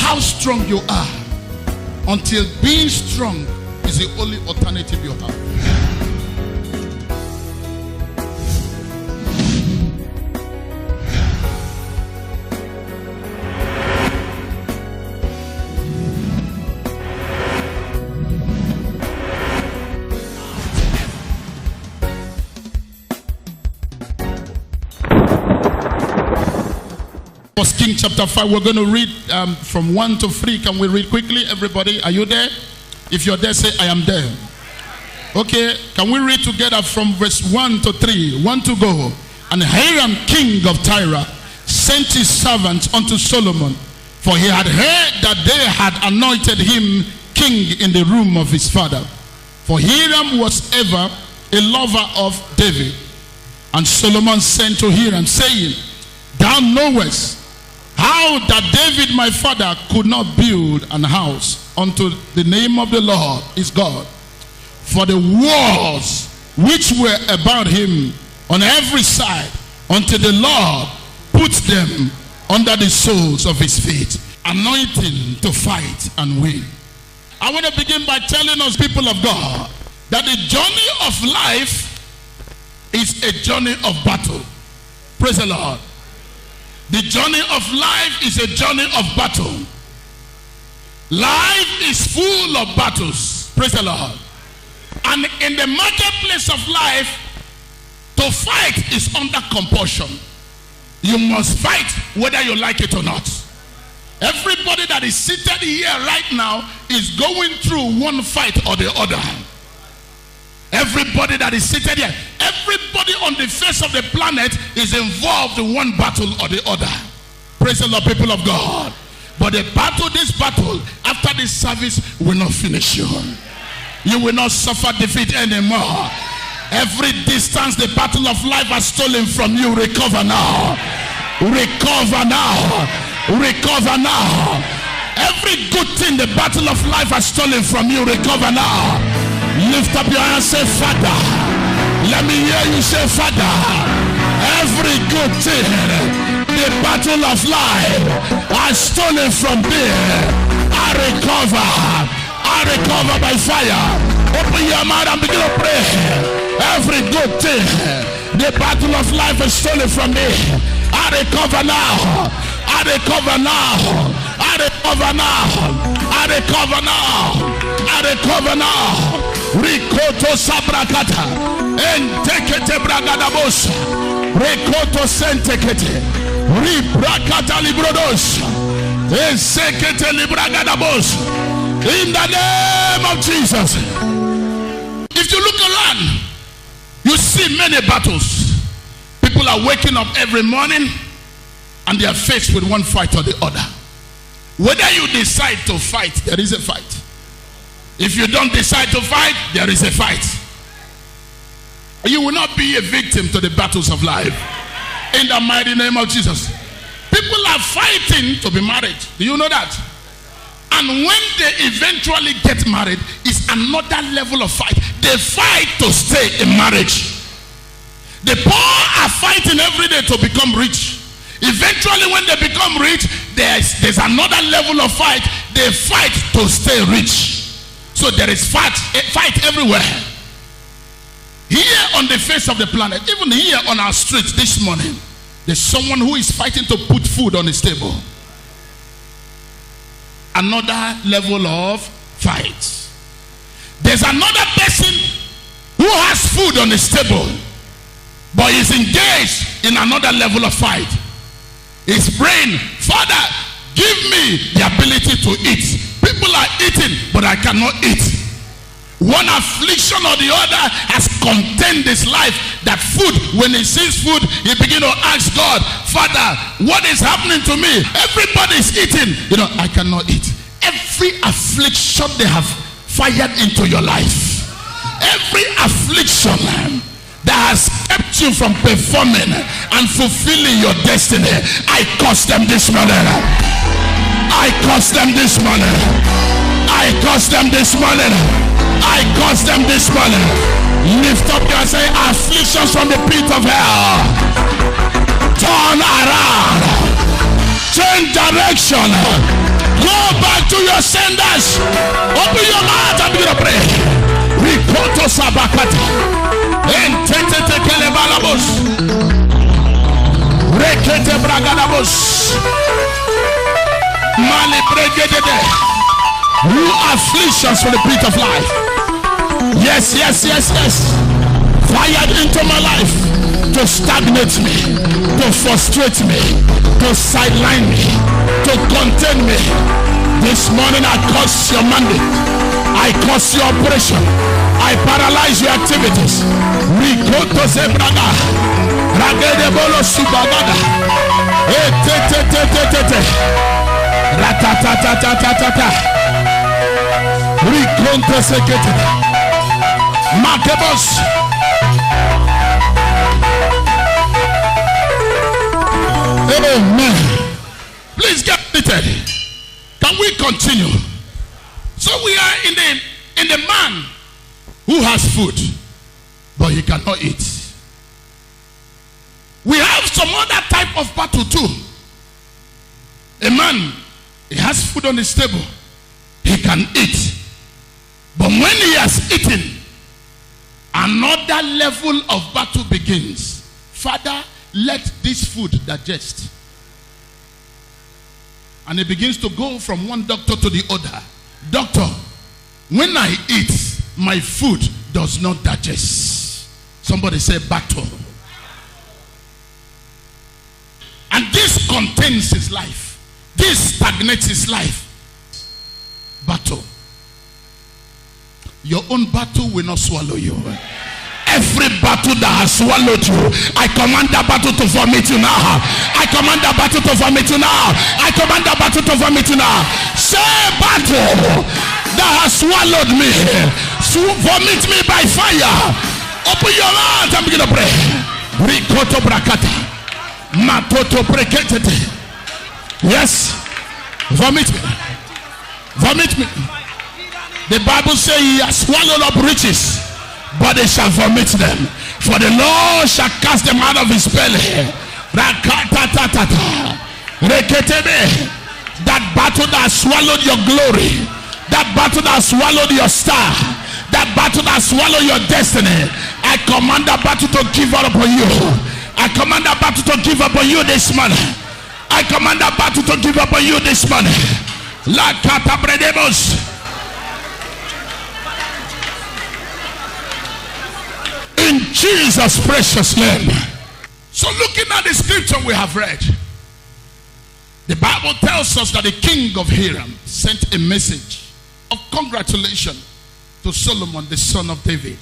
how strong you are until being strong is the only alternative you have. First King chapter 5, we're going to read from 1 to 3. Can we read quickly? Everybody, are you there? If you're there, say, I am there. Okay, can we read together from verse 1 to 3? 1 to go. And Hiram, king of Tyre, sent his servants unto Solomon, for he had heard that they had anointed him king in the room of his father. For Hiram was ever a lover of David. And Solomon sent to Hiram, saying, Thou knowest how that David my father could not build an house unto the name of the Lord his God. For the walls which were about him on every side, until the Lord put them under the soles of his feet, anointing to fight and win. I want to begin by telling us, people of God, that the journey of life is a journey of battle. Praise the Lord. The journey of life is a journey of battle. Life is full of battles. Praise the Lord. And in the marketplace of life, to fight is under compulsion. You must fight whether you like it or not. Everybody that is seated here right now is going through one fight or the other. Everybody that is seated here, everybody on the face of the planet is involved in one battle or the other. Praise the Lord, people of God. But the battle, this battle, after this service will not finish you. You will not suffer defeat anymore. Every distance the battle of life has stolen from you, recover now. Recover now. Recover now. Every good thing the battle of life has stolen from you, recover now. Lift up your hand and say, Father. Let me hear you say, Father. Every good thing the battle of life has stolen from me, I recover by fire. Open your mouth and begin to pray. Every good thing the battle of life has stolen from me, I recover now. I recover now. I recover now. I recover now. I recover now. Rikoto sabrakata entekete bragadabos rekoto sentekete ribrakata librodos ensekete libragadabos. In the name of Jesus. If you look around, you see many battles. People are waking up every morning and they are faced with one fight or the other. Whether you decide to fight, there is a fight. If you don't decide to fight, there is a fight. You will not be a victim to the battles of life. In the mighty name of Jesus. People are fighting to be married. Do you know that? And when they eventually get married, it's another level of fight. They fight to stay in marriage. The poor are fighting every day to become rich. Eventually when they become rich, there's another level of fight. They fight to stay rich. So there is fight everywhere. Here on the face of the planet, even here on our streets this morning, there's someone who is fighting to put food on his table. Another level of fight. There's another person who has food on his table, but is engaged in another level of fight. He's praying, Father, give me the ability to eat. People are eating, but I cannot eat. One affliction or the other has contained this life, that food, when he sees food, he begins to ask God, Father, what is happening to me? Everybody is eating. I cannot eat. Every affliction they have fired into your life, every affliction that has kept you from performing and fulfilling your destiny, I curse them this morning. I curse them this morning. I curse them this morning. I curse them this morning. Lift up your hand and say, afflictions from the pit of hell, turn around, change direction, Go back to your senders. Open your mouth and begin to pray. Rikoto sabakata. Entete kelebalabos. Rekete bragalabos. Mali bregedede. Who afflictions for the pit of life. Yes. Fired into my life to stagnate me, to frustrate me, to sideline me, to contain me. This morning I curse your mandate. I curse your operation. I paralyze your activities. Rikoto zebraga. Ragede bolo subagada. Te. Ratatatatata. Rikonte sekete. Makebos. Amen. Please get seated. Can we continue? So we are in the man who has food, but he cannot eat. We have some other type of battle too. A man, he has food on his table, he can eat, but when he has eaten, another level of battle begins. Father, let this food digest. And it begins to go from one doctor to the other. Doctor, when I eat, my food does not digest. Somebody say battle. And this contains his life. This stagnates his life. Battle. Your own battle will not swallow you. Every battle that has swallowed you, I command that battle to vomit you now. I command that battle to vomit you now. I command that battle to vomit you now. Say battle that has swallowed me, vomit me by fire. Open your mouth and begin to pray. Rikoto brakata. Matoto breketete. Yes. Vomit me. Vomit me. The Bible says he has swallowed up riches, but they shall vomit them. For the Lord shall cast them out of his belly. That battle that swallowed your glory, that battle that swallowed your star, that battle that swallowed your destiny, I command that battle to give up upon you. I command that battle to give up on you this morning. I command that battle to give up on you this morning. La catabredemos. In Jesus' precious name. So looking at the scripture we have read, the Bible tells us that the king of Hiram sent a message of congratulations to Solomon, the son of David.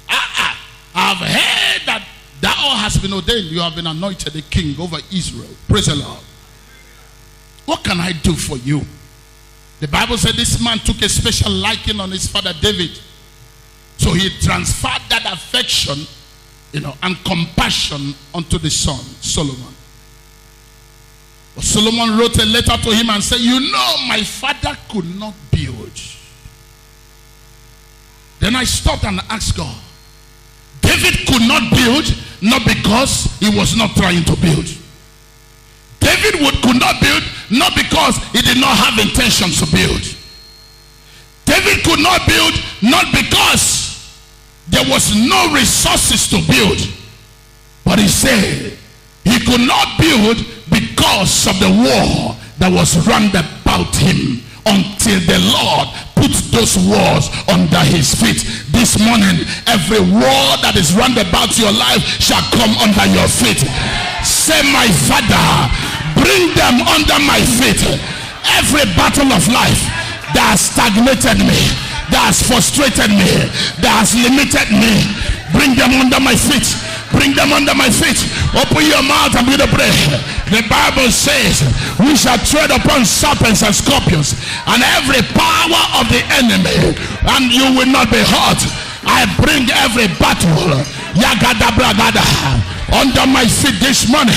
I've heard that thou hast been ordained, you have been anointed the king over Israel. Praise the Lord. What can I do for you? The Bible said this man took a special liking on his father David. So he transferred that affection, and compassion onto the son, Solomon. But Solomon wrote a letter to him and said, my father could not build. Then I stopped and asked God, David could not build, not because he was not trying to build. David could not build, not because he did not have intentions to build. David could not build, not because there was no resources to build, but he said he could not build because of the war that was round about him, until the Lord put those walls under his feet. This morning, every wall that is round about your life shall come under your feet. Say, my Father, bring them under my feet. Every battle of life that has stagnated me, that has frustrated me, that has limited me, bring them under my feet. Bring them under my feet. Open your mouth and begin to pray. The Bible says we shall tread upon serpents and scorpions and every power of the enemy, and you will not be hurt. I bring every battle yagada bragada under my feet this morning.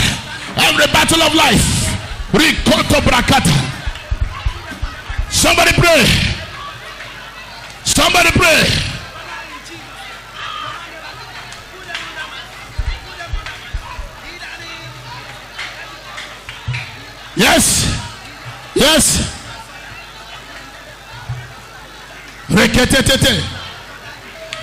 Every battle of life. Rikoto brakata. Somebody pray. Somebody pray. Yes. Yes.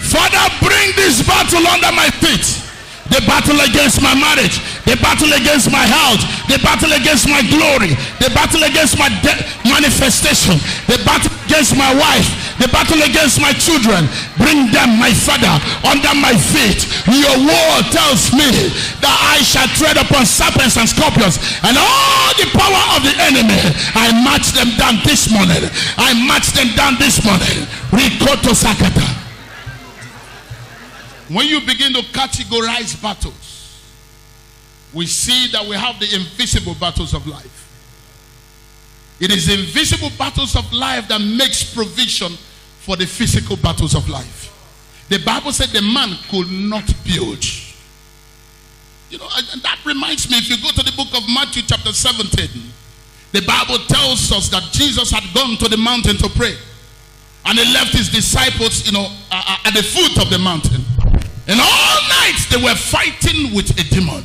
Father, bring this battle under my feet. The battle against my marriage, the battle against my health, the battle against my glory, the battle against my manifestation, the battle against my wife, the battle against my children. Bring them, my Father, under my feet. Your word tells me that I shall tread upon serpents and scorpions and all the power of the enemy. I march them down this morning. I march them down this morning. Rikoto Sakata. When you begin to categorize battles, we see that we have the invisible battles of life. It is the invisible battles of life that makes provision for the physical battles of life. The Bible said the man could not build. You know, and that reminds me, if you go to the book of Matthew chapter 17, the Bible tells us that Jesus had gone to the mountain to pray. And he left his disciples, at the foot of the mountain. And all night they were fighting with a demon.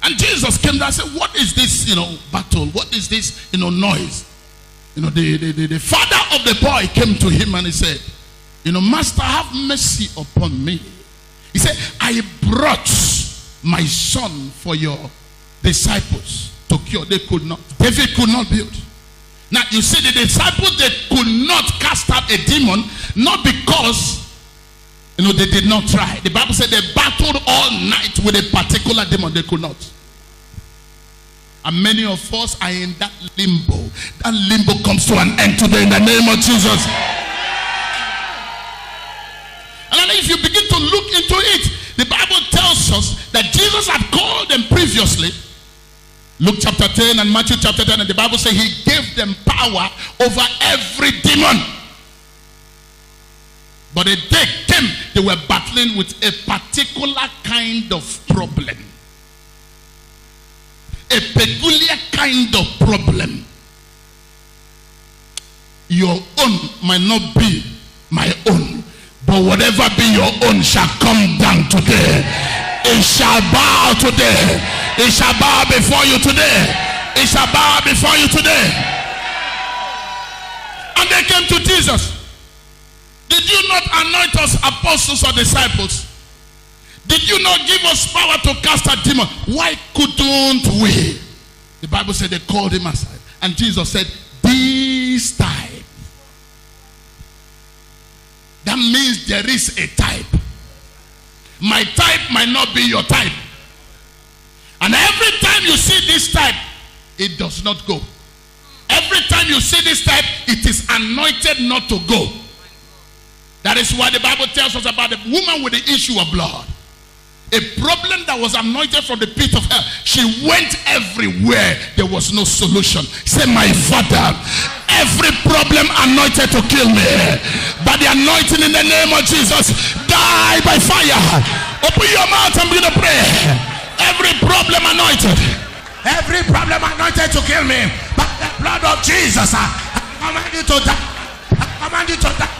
And Jesus came down and said, what is this, battle? What is this, noise? The father of the boy came to him and he said, Master, have mercy upon me. He said, I brought my son for your disciples to cure. They could not. David could not build. Now you see, the disciples, they could not cast out a demon, not because they did not try. The Bible said they battled all night with a particular demon. They could not. And many of us are in that limbo. That limbo comes to an end today in the name of Jesus. And then if you begin to look into it, the Bible tells us that Jesus had called them previously. Luke chapter 10 and Matthew chapter 10, and the Bible says he gave them power over every demon. But the day came, they were battling with a particular kind of problem. A peculiar kind of problem. Your own might not be my own, but whatever be your own shall come down today. It shall bow today. It shall bow before you today. It shall bow before you today. And they came to Jesus. Did you not anoint us apostles or disciples? Did you not give us power to cast out demons? Why couldn't we? The Bible said they called him aside. And Jesus said, this type. That means there is a type. My type might not be your type. And every time you see this type, it does not go. Every time you see this type, it is anointed not to go. That is why the Bible tells us about the woman with the issue of blood. A problem that was anointed from the pit of hell. She went everywhere. There was no solution. Say, my Father, every problem anointed to kill me, by the anointing in the name of Jesus, die by fire. Open your mouth and begin to pray. Every problem anointed. Every problem anointed to kill me, by the blood of Jesus, I command you to die. I command you to die.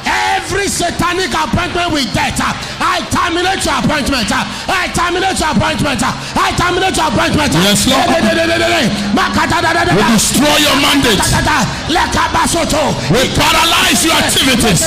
Every satanic appointment with death, I terminate your appointment. I terminate your appointment. I terminate your appointment. Yes, Lord. We destroy your mandate. We paralyze your activities.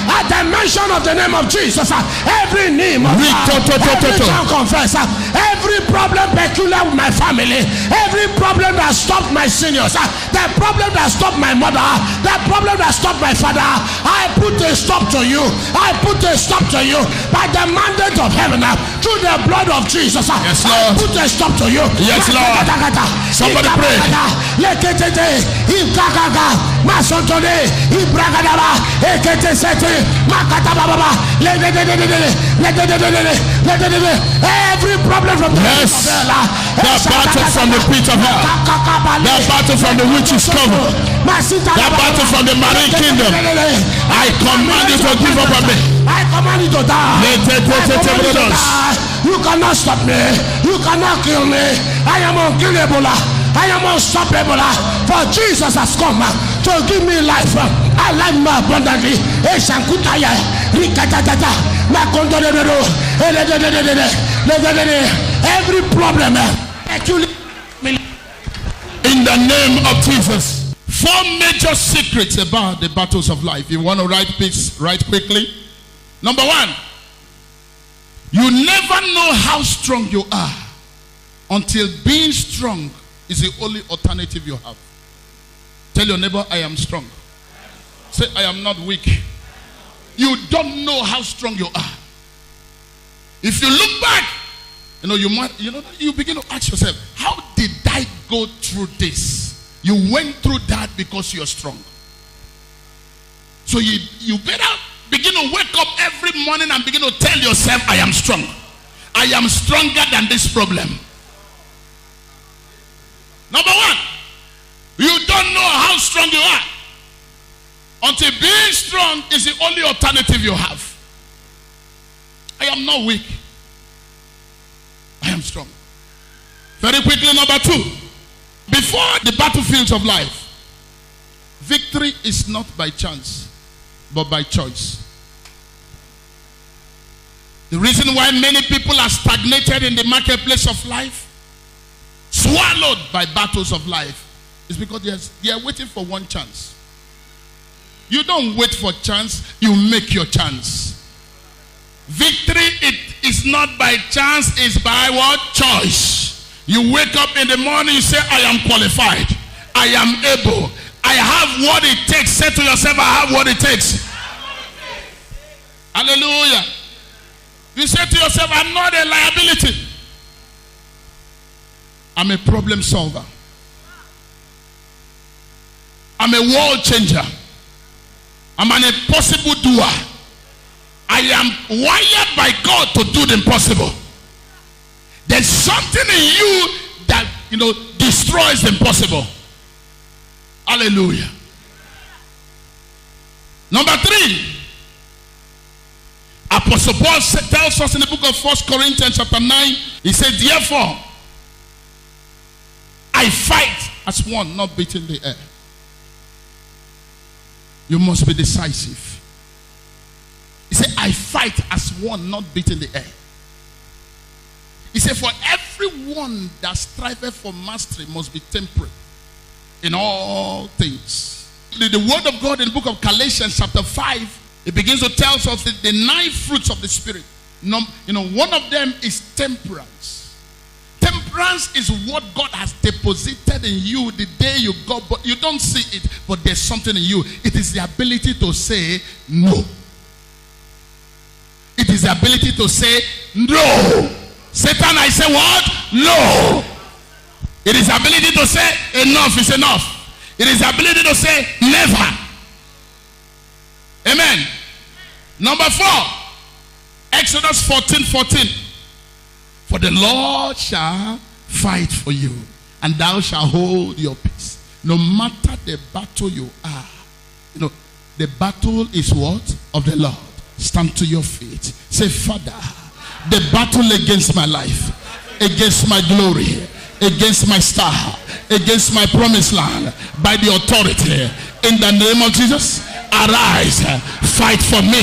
At the mention of the name of Jesus, every name of every tongue confess, every problem peculiar with my family, every problem that stopped my seniors, the problem that stopped my mother, the problem that stopped my father, I put a stop to you. I put a stop to you by the mandate of heaven, through the blood of Jesus. Yes, Lord. I put a stop to you. Yes, Lord. Somebody pray. Every problem from the pit of hell, the battle from the pit of hell, the battle from the witch's cover, the battle from the marine kingdom, I command you to give up on me. I command you to die. You cannot stop me. You cannot kill me. I am unkillable. I am unstoppable. For Jesus has come to give me life. I like more abundantly. Every problem, In the name of Jesus. 4 major secrets about the battles of life. You want to write this right quickly? Number 1. You never know how strong you are until being strong is the only alternative you have. Tell your neighbor, I am strong. Say, I am not weak. You don't know how strong you are. If you look back, you begin to ask yourself, how did I go through this? You went through that because you're strong. So you better begin to wake up every morning and begin to tell yourself, I am strong. I am stronger than this problem. Number 1, you don't know how strong you are until being strong is the only alternative you have. I am not weak. I am strong. Very quickly, number 2. Before the battlefields of life, victory is not by chance, but by choice. The reason why many people are stagnated in the marketplace of life, swallowed by battles of life, is because they are waiting for one chance. You don't wait for chance, you make your chance. Victory, it is not by chance, it's by what? Choice. You wake up in the morning, you say, I am qualified. I am able. I have what it takes. Say to yourself, I have what it takes. Hallelujah. You say to yourself, I'm not a liability. I'm a problem solver. I'm a world changer. I'm an impossible doer. I am wired by God to do the impossible. There's something in you that, destroys the impossible. Hallelujah. Number 3. Apostle Paul tells us in the book of 1 Corinthians chapter 9, he said, therefore, I fight as one, not beating the air. You must be decisive. He said, I fight as one, not beating the air. He said, for everyone that striveth for mastery must be temperate in all things. The word of God in the book of Galatians chapter 5, it begins to tell us the 9 fruits of the Spirit. One of them is temperance. Temperance is what God has deposited in you the day you got, but you don't see it, but there's something in you. It is the ability to say no. It is the ability to say no. Satan, I say what? No. It is the ability to say enough is enough. It is the ability to say never. Amen. Number 4, Exodus 14:14. For the Lord shall fight for you, and thou shalt hold your peace. No matter the battle you are, the battle is what? Of the Lord. Stand to your feet. Say, Father, the battle against my life, against my glory, against my star, against my promised land, by the authority in the name of Jesus, arise, fight for me,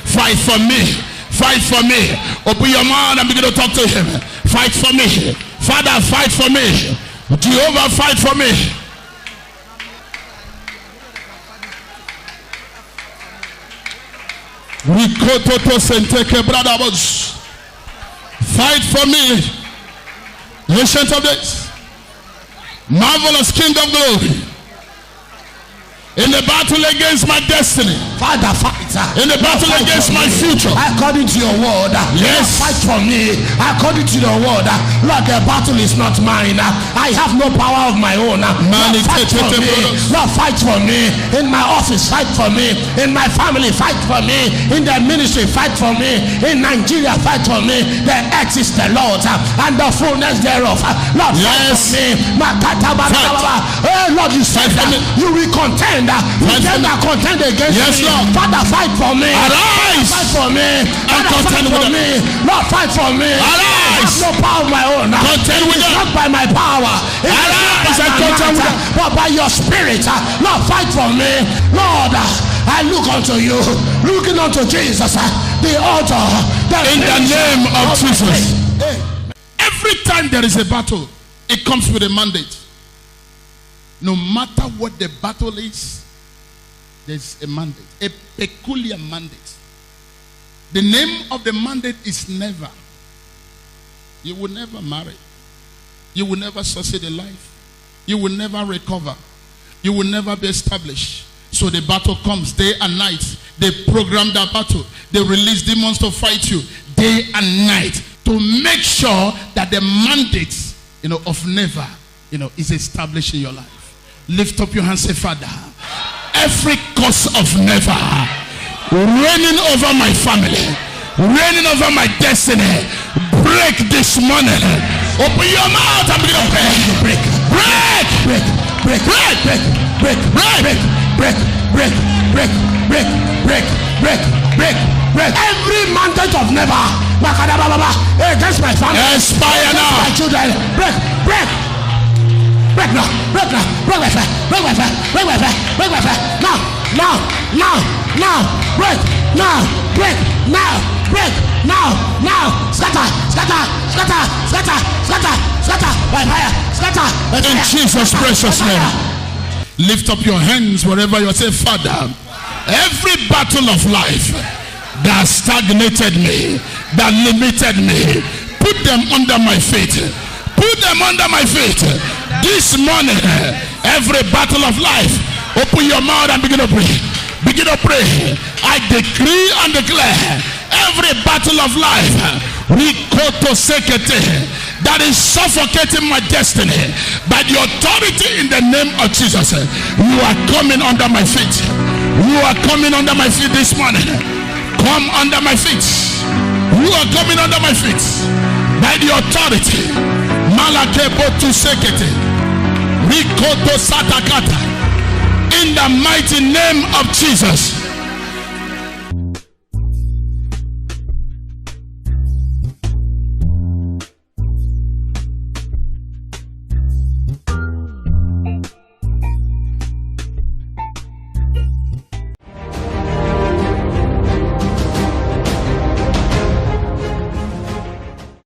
fight for me, fight for me. Open your mouth and begin to talk to him. Fight for me. Father, fight for me. Jehovah, fight for me. Fight for me. Ancient of days, marvelous King of glory, in the battle against my destiny, Father, fight. In the battle against my future, according to your word, yes, fight for me. According to your word, Lord, the battle is not mine. I have no power of my own. Lord, fight for me. Lord, fight for me. In my office, fight for me. In my family, fight for me. In the ministry, fight for me. In Nigeria, fight for me. The earth is the Lord's and the fullness thereof. Lord, yes, fight for me. Hey, Lord, you said that you will contend. You that contend against yes, me. Lord. Father, fight for me. Arise. Fight for me. Father, fight for me. Lord, fight for me. Arise. I have no power of my own. Contend with It's not by my power. Arise and contend with them. But by your spirit. Lord, fight for me. Lord, I look unto you. Looking unto Jesus, the author. In the name of Jesus. Every time there is a battle, It comes with a mandate. No matter what the battle is, there's a mandate, a peculiar mandate. The name of the mandate is never. You will never marry. You will never succeed in life. You will never recover. You will never be established. So the battle comes day and night. They program that battle. They release demons to fight you day and night to make sure that the mandate, of never, is established in your life. Lift up your hands, say, Father, every curse of never reigning over my family, reigning over my destiny, break this morning. Open your mouth and begin to pray. Break, break, break, break, break, break, break, break, break, break, break, break, break, break, break, break. Every mandate of never against my family, expire now. My children, break, break. Break now, break now, break my fire, break my fire, break my fire, break my fire. Now, now, now, now, break, now, break, now, break, now, now, scatter, scatter, scatter, scatter, scatter, scatter, by fire, scatter, by fire. In Jesus' precious name. Lift up your hands wherever you say, Father, every battle of life that stagnated me, that limited me, put them under my feet. Put them under my feet. This morning, every battle of life, open your mouth and begin to pray. Begin to pray. I decree and declare every battle of life that is suffocating my destiny, by the authority in the name of Jesus, you are coming under my feet. You are coming under my feet this morning. Come under my feet. You are coming under my feet by the authority. Malakebotu sekete, Rikoto satakata. In the mighty name of Jesus.